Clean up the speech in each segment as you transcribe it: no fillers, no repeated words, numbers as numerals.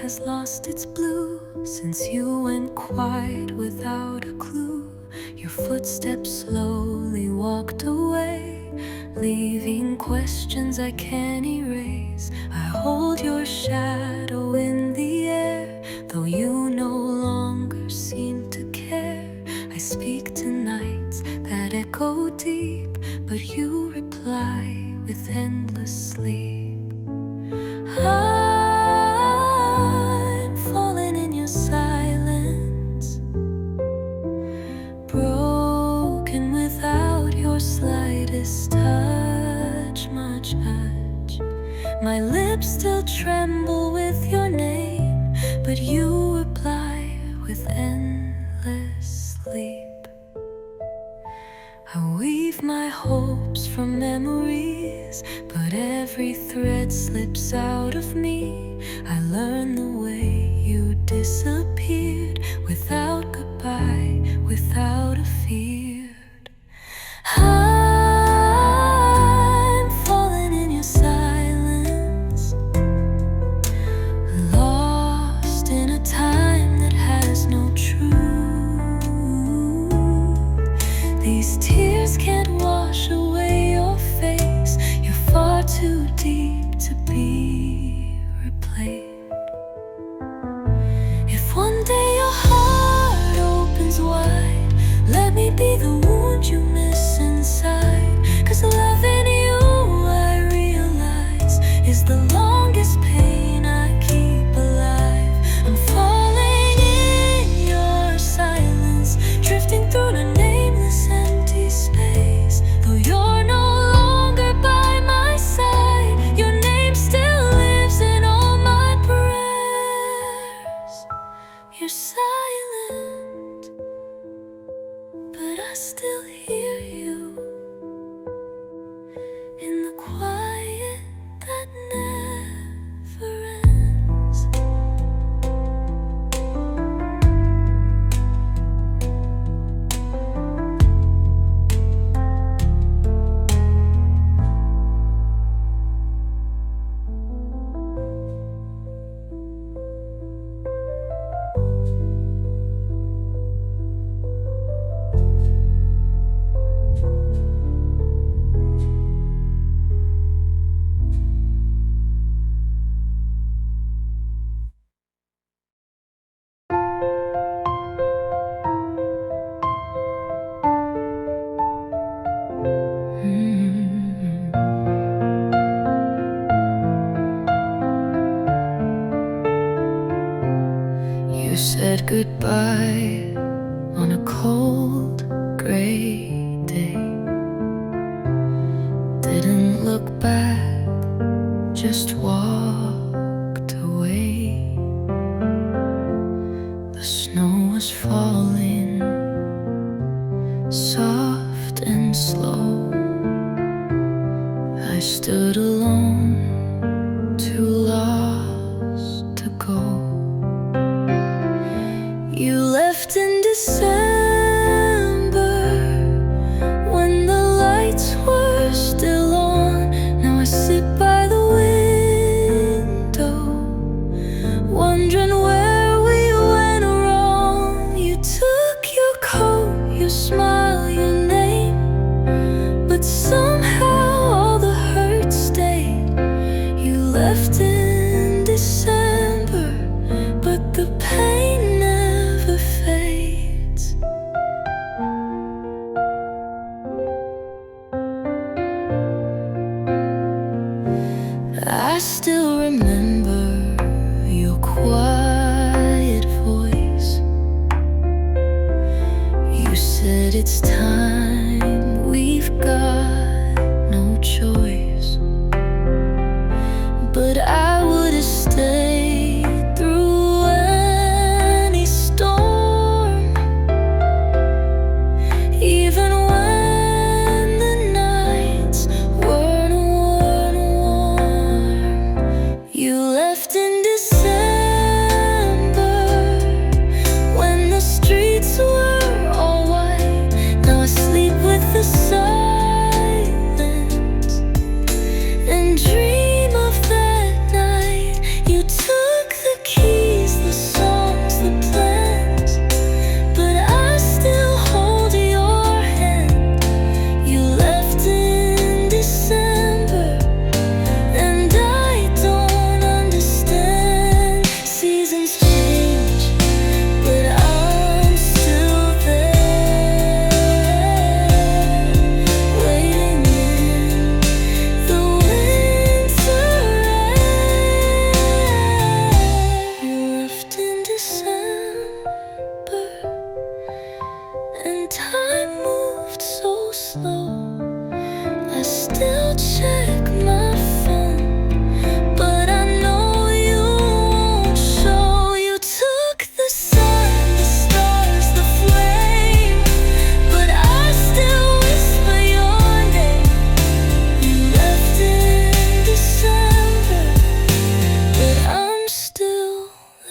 has lost its blue since you went quiet without a clue. Your footsteps slowly walked away, leaving questions I can't erase. I hold your shadow in the air, though you no longer seem to care. I speak to nights that echo deep, but you reply with endless sleep. I'm falling in your silence, broken without your slightest touch. My lips still tremble with your name, but you reply with endless sleep. I weave my hopes from memories, but every thread slips out of me. I learn the way you disappeared, without goodbye, without a fear. I'm falling in your silence, lost in a time that has no truth. These tears can't wash away your face. You're far too deep to be replayed. If one day your heart opens wide, let me be the wound you miss inside. 'Cause loving you, I realize, is the longest pain I keep alive. I'm falling in your silence, drifting through the nameless empty space. Though you're no longer by my side, your name still lives in all my prayers. You're silent, but I still hear you in the quiet that never ends. You said goodbye on a cold, gray day. Didn't look back, just walked away. The snow was falling, soft and slow. I stood alone, too lost to go. You left in December, when the lights were still on. Now I sit by the window, wondering where we went wrong. You took your coat, your smile, your name, but somehow all the hurt stayed. You left in December, but the pain never fades. I still remember your quiet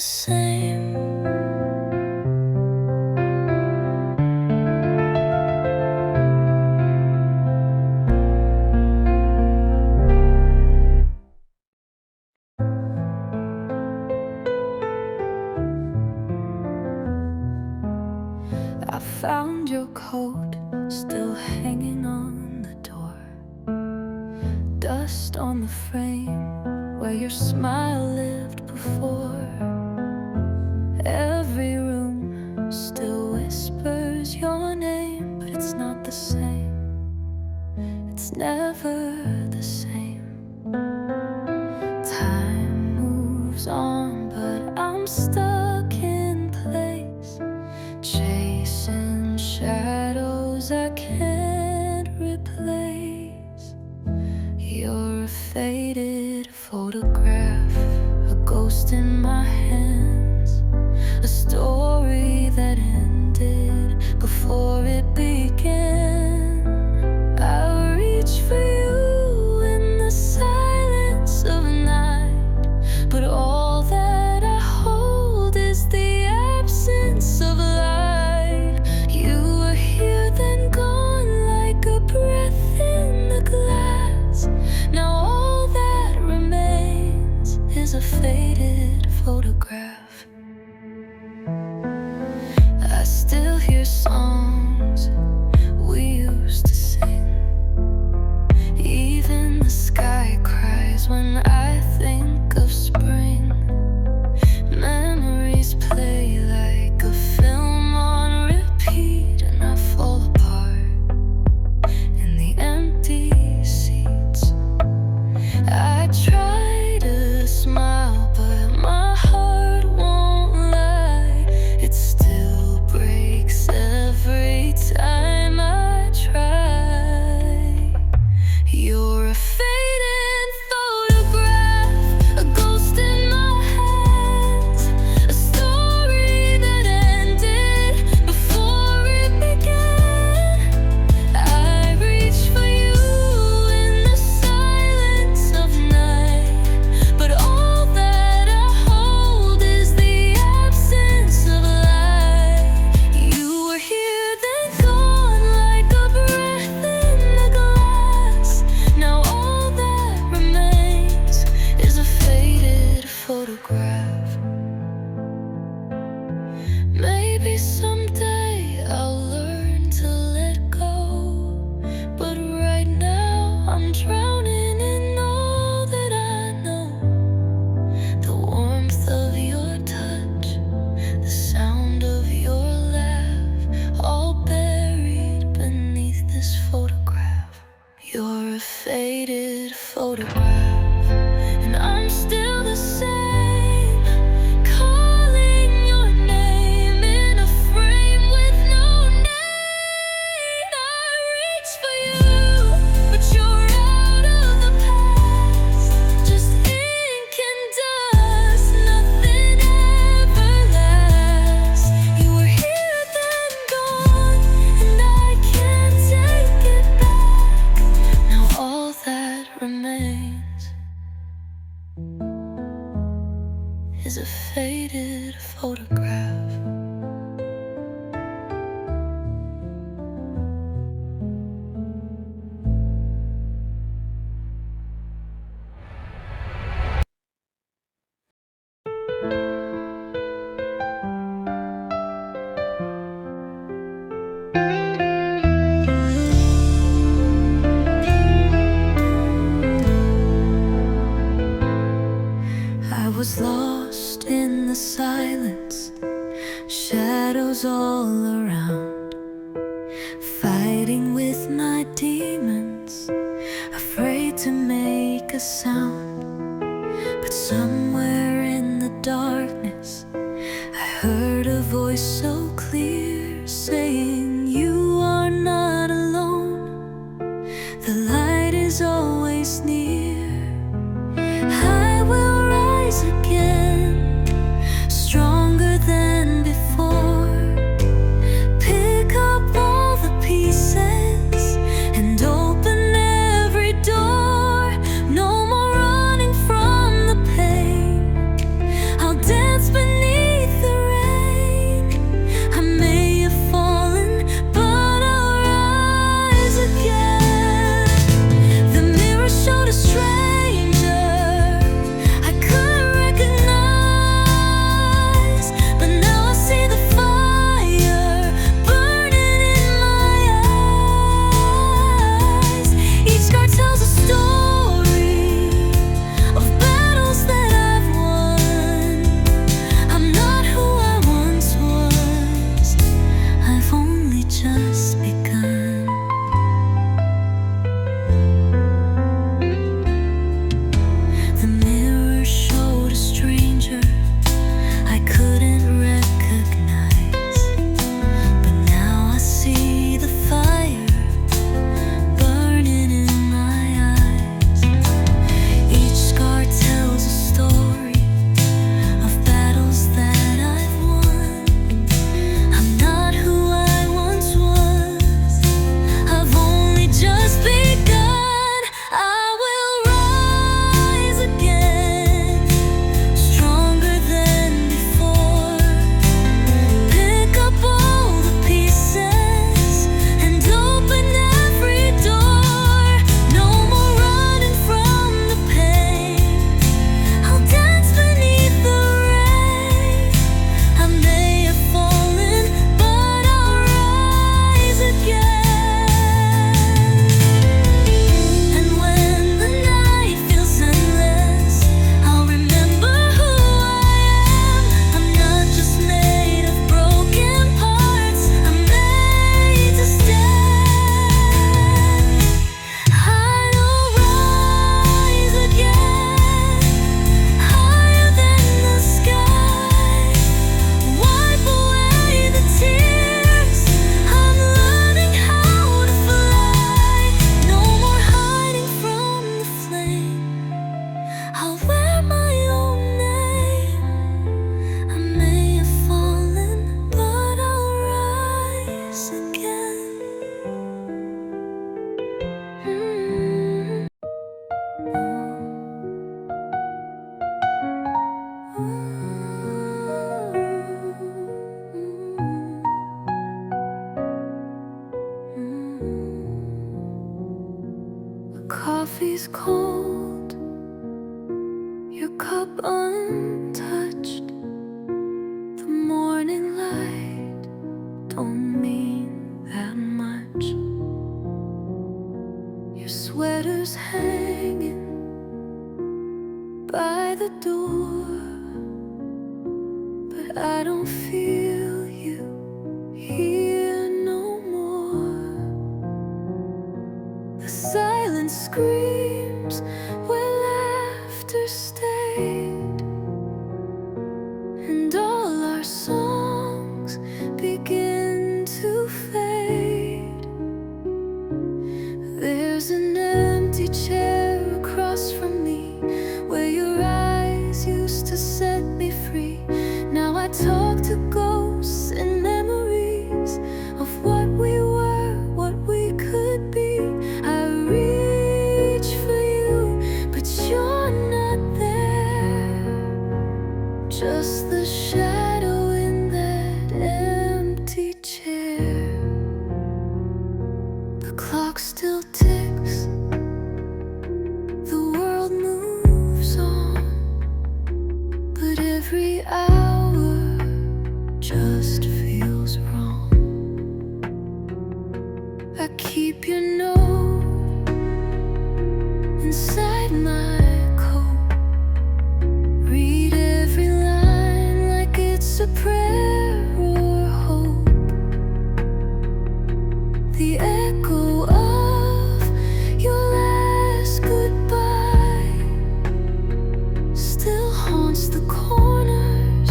same. I found your coat still hanging on the door, dust on the frame where your smile lived before. Every room still whispers your name, but it's not the same. It's never the same. Time moves on, but I'm stuck in place, chasing shadows I can't replace. You're a faded photograph, a ghost in my hands, a story that ended before it began. I reach for you in the silence of night, but all that I hold is the absence of light. You were here then gone like a breath in the glass. Now all that remains is a faded photograph. I still hear songs we used to sing. Even the sky cries when I think of spring. Memories play like a film on repeat, and I fall apart in the empty seats. I try to smile, but my heart won't lie. It still breaks every time I try. You're a faded photograph, a ghost in my hands, a story that ended before it began. I reach for you in the silence of night, but all that I hold is the absence of light. You were here then gone like a breath in the glass. Now all that remains is a faded photograph. Maybe someday I'll learn to let go, but right now I'm drowning in all that I know. The warmth of your touch, the sound of your laugh, all buried beneath this photograph. You're a faded photograph, and I'm still the same, calling your name in a frame with no name. I reach for you, but you're out of the past, just ink and dust, nothing ever lasts. You were here then gone, and I can't take it back. Now all that remains is a faded photograph. I was lost in the silence, shadows all around, fighting with my demons, afraid to make a sound. But somewhere in the darkness, I heard a voice so clear, saying, "You are not alone. The light is always near. I will rise again, stronger than before. coffee's cold, your cup untouched. The morning light don't mean that much. Your sweater's hanging by the door, but I don't feel you here no more. The silence screams where laughter stayed, and all our songs begin to fade. There's an empty chair across from me, where your eyes used to set me free. Now I talk to ghosts and memories of what we were, what we could be. I reach for you, but you're not there. Just the shadow in that empty chair. The clock still ticks, the world moves on, but every hour just feels wrong. I keep your note inside my coat, read every line like it's a prayer or hope. The echo of your last goodbye still haunts the corners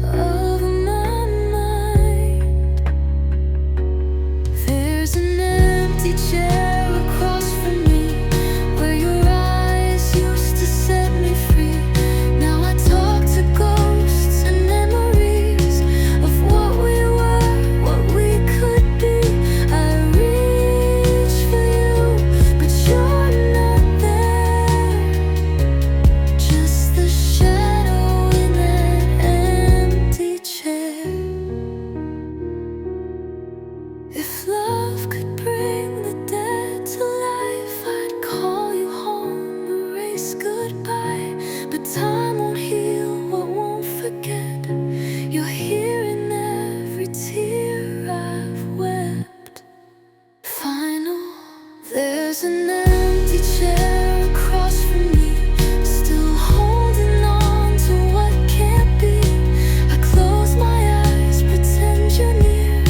of my mind. There's an empty chair across from me, where your eyes used to set me free. Now I talk to ghosts and memories of what we were, what we could be. I reach for you, but you're not there. Just the shadow in that empty chair. If love could bring the dead to life, I'd call you home, erase goodbye. But time won't heal what won't forget. You're here in every tear I've wept. Final. There's an empty chair across from me, still holding on to what can't be. I close my eyes, pretend you're near,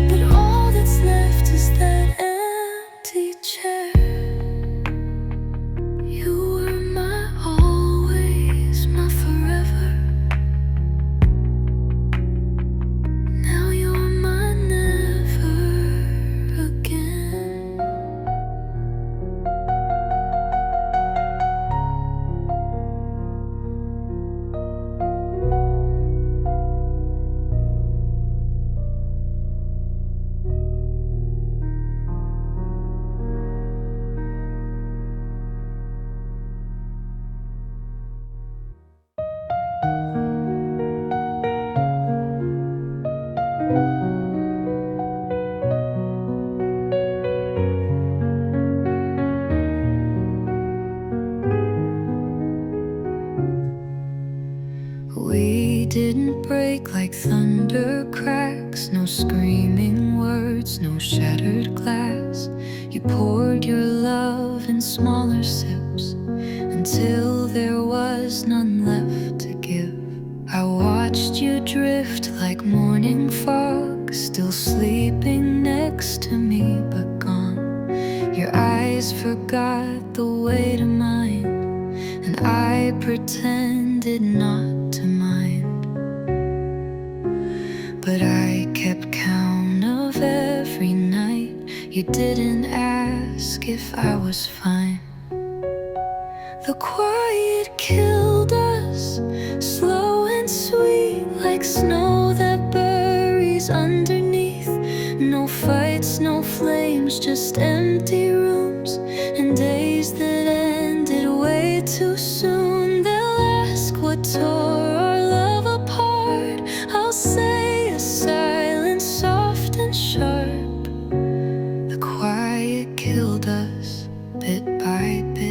but all that's left is that empty chair. You were my always, my forever. Now you're my never again. We didn't break like thunder cracks, no screaming words, no shattered glass. You poured your love in smaller sips until there was none left to give. I watched you drift like morning fog, still sleeping next to me but gone. Your eyes forgot the way to mine, and I pretended not to mind. But I kept count of every night you didn't ask if I was fine. The quiet killed us, slow and sweet, like snow that buries underneath. No fights, no flames, just empty rooms and days that ended way too soon. They'll ask what tore our love apart. I'll say a silence soft and sharp. The quiet killed us bit by bit.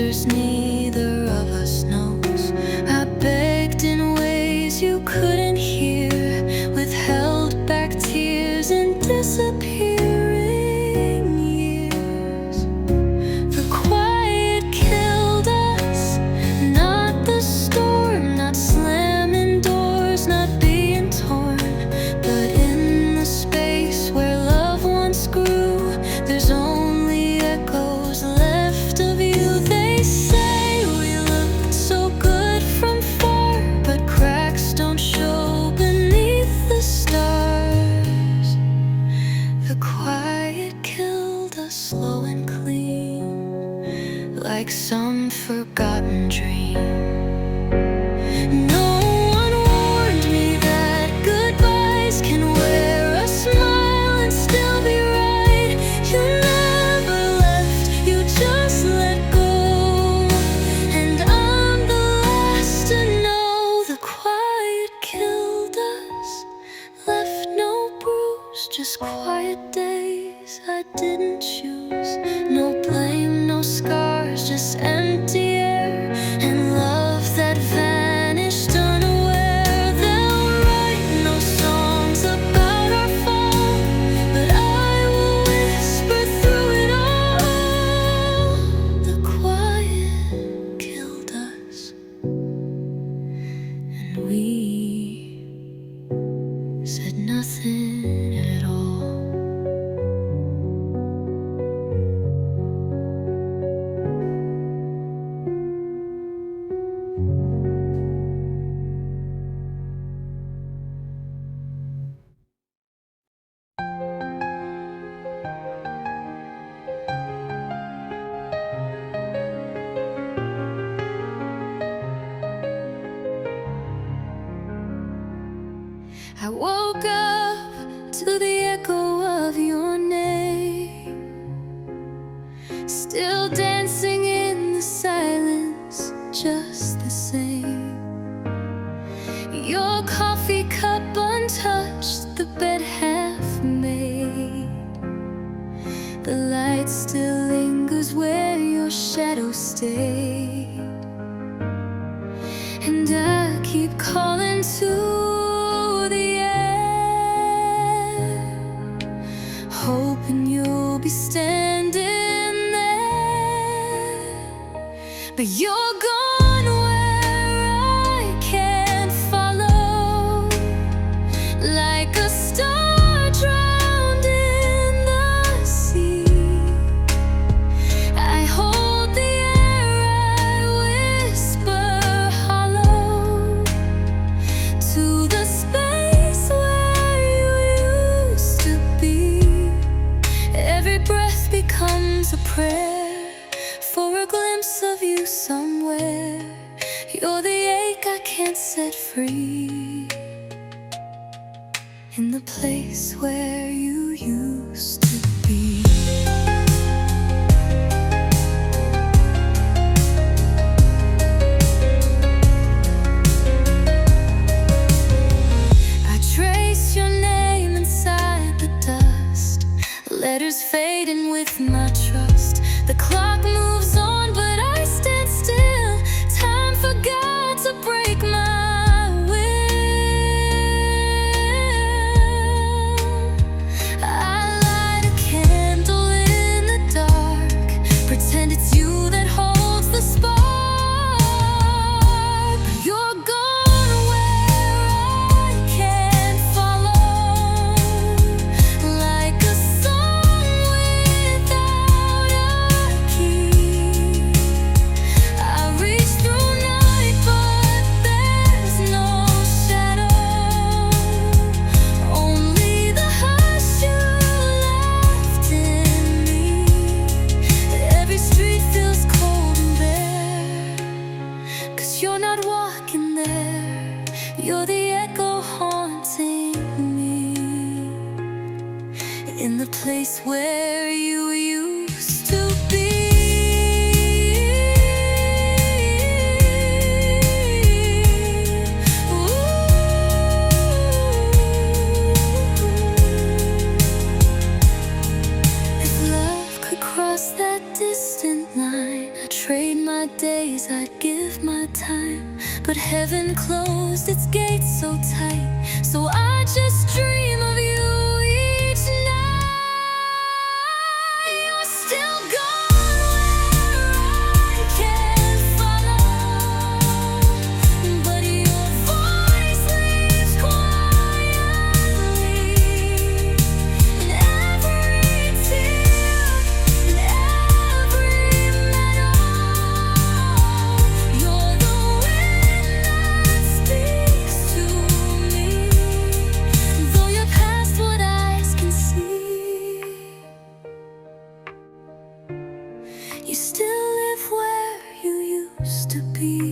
answers neither of us knows. I begged in ways you couldn't hear, withheld back tears and disappearing years. The quiet killed us, not the storm, not slamming doors, not being torn, but in the space where love once grew, there's only echoes left of you. They say we looked so good from far, but cracks don't show beneath the stars. The quiet killed us slow and clean, like some forgotten dream. No one warned me that goodbyes can wear a smile and still be right. You never left, you just let go, and I'm the last to know. The quiet killed us, left no bruise, just quiet days I didn't choose. No blame, no scars, just empty air, and love that vanished unaware. They'll write no songs about our fall, but I will whisper through it all. The quiet killed us, and we said nothing at all. I woke up to the echo of your name, still dancing in the silence, just the same. Your coffee cup untouched, the bed half made. The light still lingers where your shadow stayed, and I keep calling to the air, hoping you'll be standing there. But you're gone where I can't follow, like a star drowned in the sea. I hold the air, I whisper hollow to the space where you used to be. Every breath becomes a prayer for a glimpse of you somewhere. You're the ache I can't set free, in the place where you used to be. I trace your name inside the dust, letters fading with my trust. The clock moves on, but I stand still. Time forgot to break my will. I light a candle in the dark, pretend it's you that holds the spark. You're gone where I can't follow, like a song without a key. I reach through night, but there's no shadow, only the hush you left in me. Every street feels cold and bare, 'cause you're not walking there. You're the echo haunting me, in the place where you used to be. If love could cross that distant line, I'd trade my days I'd give my time, but heaven closed its gates so tight. So I just dream of you each night. You're still gone where I can't follow, but your voice lives quietly in every tear, in every meadow. You're the wind that speaks to me, though you're past what eyes can see. You still live where you used to be.